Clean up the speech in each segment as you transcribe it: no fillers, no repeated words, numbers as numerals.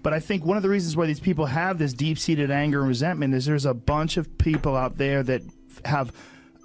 But I think one of the reasons why these people have this deep-seated anger and resentment is there's a bunch of people out there that have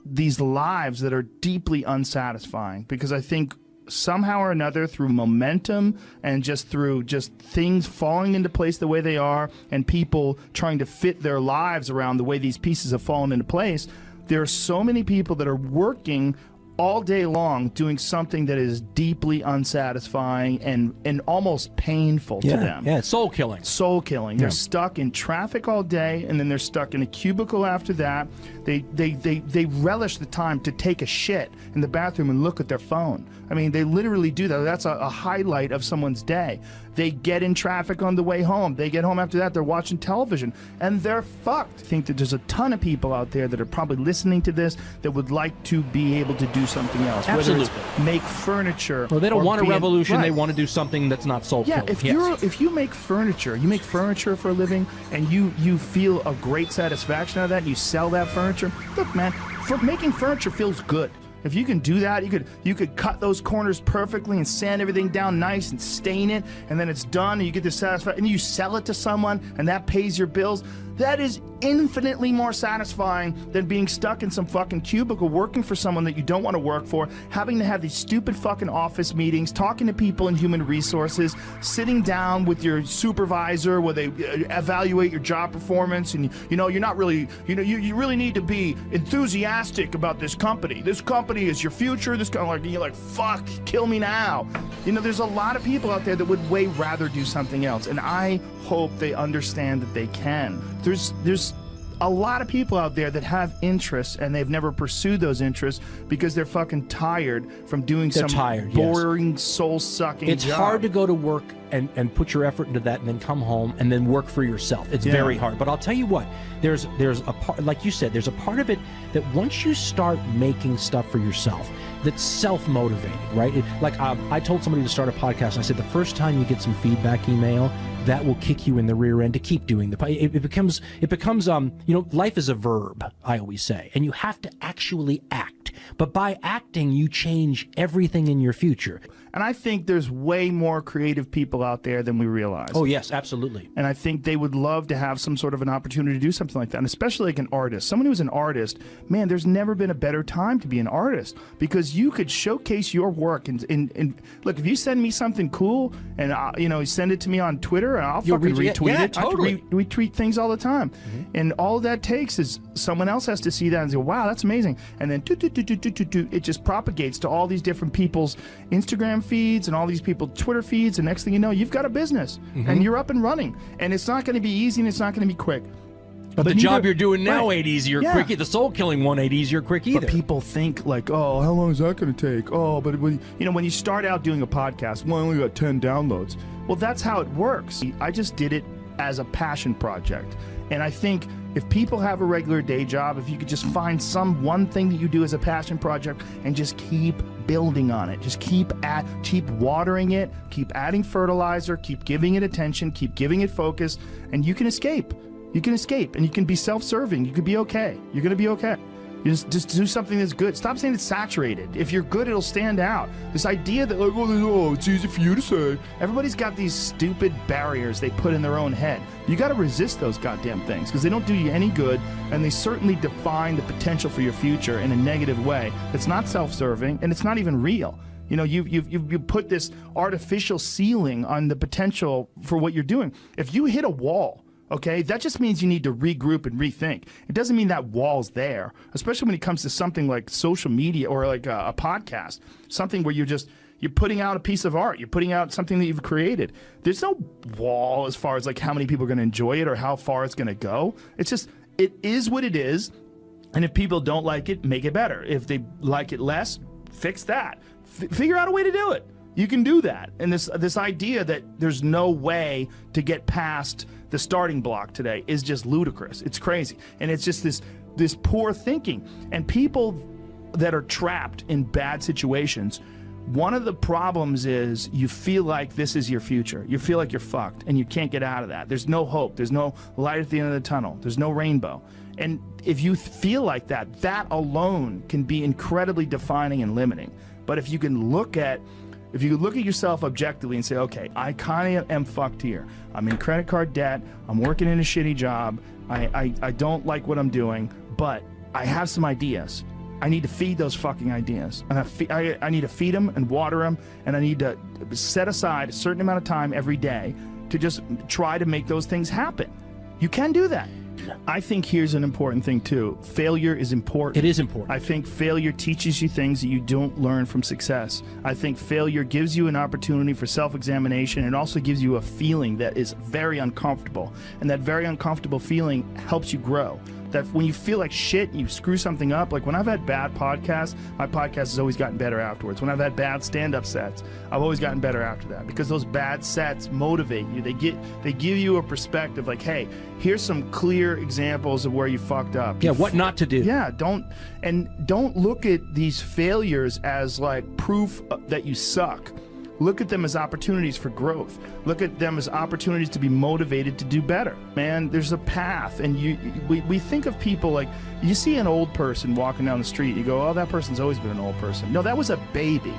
these lives that are deeply unsatisfying, because I think somehow or another, through momentum and just through just things falling into place the way they are and people trying to fit their lives around the way these pieces have fallen into place, there are so many people that are working all day long doing something that is deeply unsatisfying and almost painful to them. Yeah, soul killing. Soul killing. They're stuck in traffic all day, and then they're stuck in a cubicle after that. They relish the time to take a shit in the bathroom and look at their phone. I mean, they literally do that. That's a highlight of someone's day. They get in traffic on the way home. They get home after that, they're watching television, and they're fucked. I think that there's a ton of people out there that are probably listening to this that would like to be able to do something else. Absolutely. Whether it's make furniture. Or they don't want a revolution, right. They want to do something that's not soul killing. Yeah, if you make furniture, you make furniture for a living, and you feel a great satisfaction out of that, and you sell that furniture, look, man, making furniture feels good. If you can do that, you could cut those corners perfectly and sand everything down nice and stain it, and then it's done, and you get the satisfaction, and you sell it to someone, and that pays your bills. That is infinitely more satisfying than being stuck in some fucking cubicle working for someone that you don't want to work for, having to have these stupid fucking office meetings, talking to people in human resources, sitting down with your supervisor where they evaluate your job performance, and you're not really, you really need to be enthusiastic about this company. This company is your future. This kind of you're like, fuck, kill me now. There's a lot of people out there that would way rather do something else, and I hope they understand that they can. There's a lot of people out there that have interests and they've never pursued those interests because they're fucking tired from doing boring, soul-sucking job. It's hard to go to work and put your effort into that and then come home and then work for yourself. It's very hard. But I'll tell you what, there's a part, like you said, there's a part of it that once you start making stuff for yourself, that's self-motivating, right? I told somebody to start a podcast. I said the first time you get some feedback email, that will kick you in the rear end to keep doing it becomes life is a verb, I always say, and you have to actually act. But by acting, you change everything in your future. And I think there's way more creative people out there than we realize. Oh, yes, absolutely. And I think they would love to have some sort of an opportunity to do something like that, and especially like an artist. Someone who's an artist, man, there's never been a better time to be an artist because you could showcase your work. And look, if you send me something cool and, send it to me on Twitter, and I'll fucking retweet it. Totally. I retweet things all the time. And all that takes is someone else has to see that and say, wow, that's amazing. And then it just propagates to all these different people's Instagram feeds and all these people's Twitter feeds, and next thing you know, you've got a business and you're up and running. And it's not going to be easy and it's not going to be quick. But the job you're doing now ain't easy or quick. The soul killing one ain't easy or quick either. But people think like, oh, how long is that going to take? Oh, but when you start out doing a podcast, well, I only got 10 downloads. Well, that's how it works. I just did it as a passion project. And I think if people have a regular day job, if you could just find some one thing that you do as a passion project and just keep building on it, just keep watering it, keep adding fertilizer, keep giving it attention, keep giving it focus, and you can escape. You can escape, and you can be self-serving. You could be okay. You're going to be okay. You just do something that's good. Stop saying it's saturated. If you're good, it'll stand out. This idea that, like, oh, it's easy for you to say. Everybody's got these stupid barriers they put in their own head. You got to resist those goddamn things because they don't do you any good, and they certainly define the potential for your future in a negative way. It's not self-serving, and it's not even real. You put this artificial ceiling on the potential for what you're doing. If you hit a wall, okay, that just means you need to regroup and rethink. It doesn't mean that wall's there, especially when it comes to something like social media or like a podcast, something where you're putting out a piece of art. You're putting out something that you've created. There's no wall as far as like how many people are going to enjoy it or how far it's going to go. It's just, it is what it is. And if people don't like it, make it better. If they like it less, fix that. Figure out a way to do it. You can do that. And this idea that there's no way to get past the starting block today is just ludicrous. It's crazy. And it's just this poor thinking. And people that are trapped in bad situations, one of the problems is you feel like this is your future. You feel like you're fucked and you can't get out of that. There's no hope. There's no light at the end of the tunnel. There's no rainbow. And if you feel like that, that alone can be incredibly defining and limiting. But if you can look at If you look at yourself objectively and say, okay, I kind of am fucked here. I'm in credit card debt. I'm working in a shitty job. I don't like what I'm doing, but I have some ideas. I need to feed those fucking ideas. And I need to feed them and water them, and I need to set aside a certain amount of time every day to just try to make those things happen. You can do that. I think here's an important thing too. Failure is important. It is important. I think failure teaches you things that you don't learn from success. I think failure gives you an opportunity for self-examination. It also gives you a feeling that is very uncomfortable. And that very uncomfortable feeling helps you grow. That when you feel like shit and you screw something up, like when I've had bad podcasts, my podcast has always gotten better afterwards. When I've had bad stand-up sets, I've always gotten better after that, because those bad sets motivate you. They give you a perspective like, hey, here's some clear examples of where you fucked up. Yeah, what not to do. Yeah, don't look at these failures as like proof that you suck. Look at them as opportunities for growth. Look at them as opportunities to be motivated to do better. Man, there's a path, and we think of people like, you see an old person walking down the street, you go, oh, that person's always been an old person. No, that was a baby.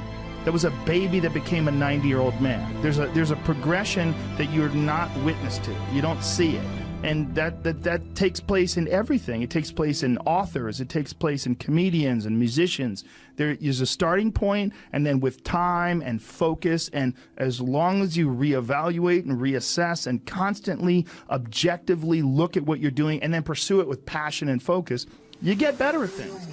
That was a baby that became a 90-year-old man. There's a progression that you're not witness to. You don't see it. And that takes place in everything. It takes place in authors. It takes place in comedians and musicians. There is a starting point, and then with time and focus, and as long as you reevaluate and reassess and constantly, objectively look at what you're doing and then pursue it with passion and focus, you get better at things.